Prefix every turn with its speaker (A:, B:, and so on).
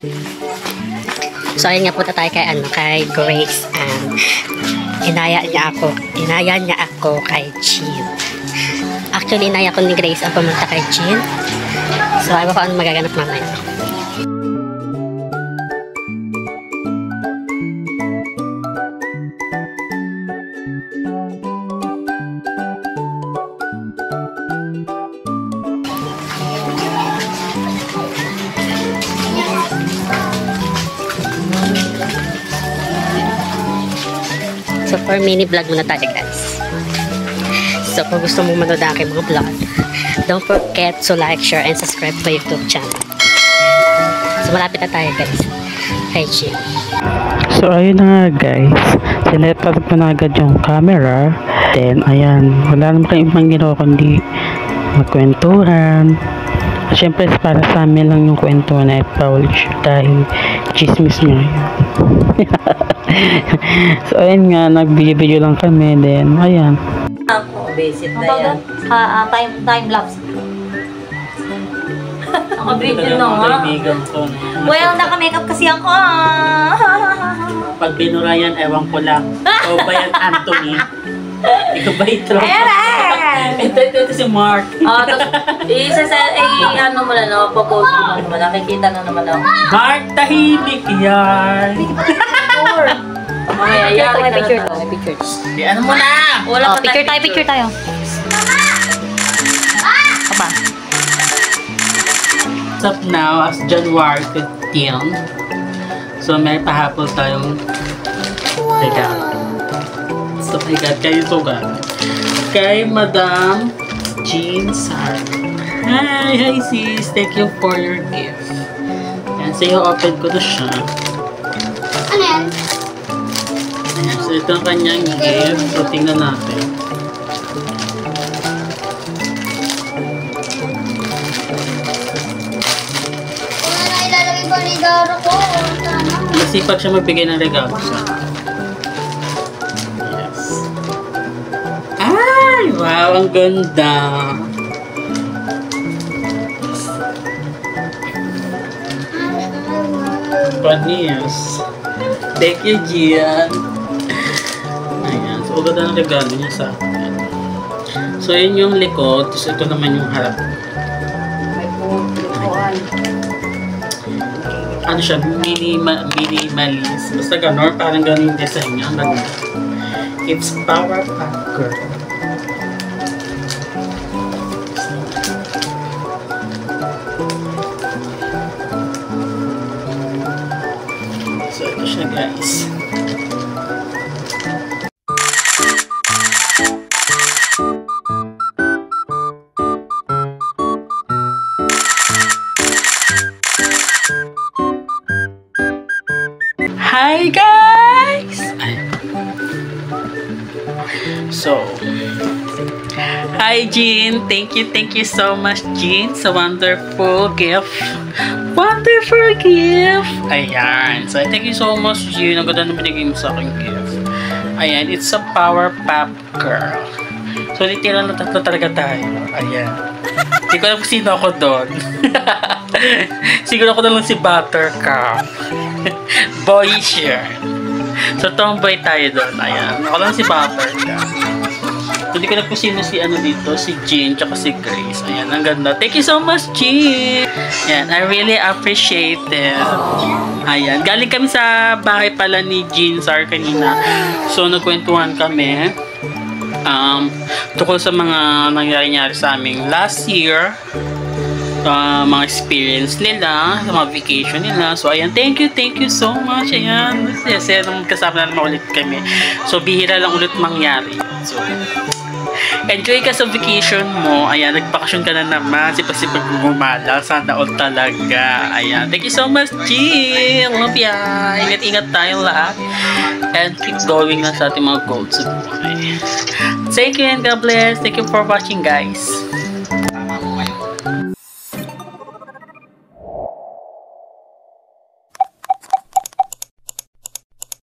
A: So, ayun nga, punta tayo kay Grace, and inaya niya ako kay Jean. Actually, inaya ko ni Grace ang pumunta kay Jean. So, ayaw ko ano magaganap mamaya. So, for mini vlog muna tayo, guys. So, kung gusto mo manood ang aking mga vlog, don't forget to like, share, and subscribe to my YouTube channel. So, malapit na tayo, guys. Kay Jean.
B: So, ayun na nga, guys. Sinetup ko na agad yung camera. Then, ayan. Wala naman kayong ibang ginawa kundi magkwentuhan. Siyempre, para sa amin lang yung kwentuhan na i-publish dahil chismis nyo. So, ayun nga, nag-video lang kami. Then, ayan.
C: Ako, basic na yan. Time-lapse. Naka-video na nga. Well, naka-makeup kasi ako.
B: Pag binurayan, ewan ko lang. O ba yan, Anthony? Ikaw ba ito? Ito si Mark.
C: Ano mo na, no? Popost mo naman. Nakikita na naman ako.
B: Mark, tahimik yan.
C: May picture to.
B: Ano mo na?
C: Wala picture tayo.
B: Apa? What's up now as January 15? So may pahapon tayong regalo. So my God, kayo to ba? Kay Madam Jean Sar. Hi sis, thank you for your gift. And so open ko na siya.
D: Ano yan?
B: Ayan, so ito ang kanyang gift. So tingnan natin.
D: Wala na ilalagay ko ni Daro ko.
B: Masipag siya magbigay ng regalo siya. Yes. Ay! Wow! Ang ganda! Panis! Thank you, Gian! Ayan. So, ang ganda ng regalo niya sa akin. So, yun yung likod. Tapos, ito naman yung harap.
C: May pupuan.
B: Ano siya? Minimalist. Basta gano'n. Parang gano'n yung design niya. Ang ganda. It's Powerpuff Girl. So, ito siya, guys. Hi, guys! So, hi, Jean. Thank you so much, Jean. Sa wonderful gift. Wonderful gift! Ayan. So, thank you so much, Jean. Ang ganda na binigay mo sa aking gift. Ayan. It's a Powerpuff Girl. So, literal na tatlo talaga tayo. Ayan. Hindi ko alam kung sino ako doon. Siguro ako na lang si Buttercup. Boyish yan. So, tomboy tayo doon. Ayan. Ako lang si Buttercup. Hindi ko na kung sino si ano dito, si Jean, tsaka si Grace. Ayan, ang ganda. Thank you so much, Jean! Ayan, I really appreciate it. Ayan, galing kami sa bahay pala ni Jean Sar kanina. So, nagkwentuhan kami. Tukol sa mga nangyari sa aming last year. Mga experience nila, sa mga vacation nila. So, ayan, thank you so much. Ayan, kasi kasama na naman ulit kami. So, bihira lang ulit mangyari. So, enjoy ka sa vacation mo. Ayan, nagbakasyon ka na naman. Sipag-sipag gumala. Sana all talaga. Ayan, thank you so much, Jill. Love ya. Ingat-ingat tayong lahat. And keep going na sa ating mga goals sa buhay. Thank you and God bless. Thank you for watching, guys.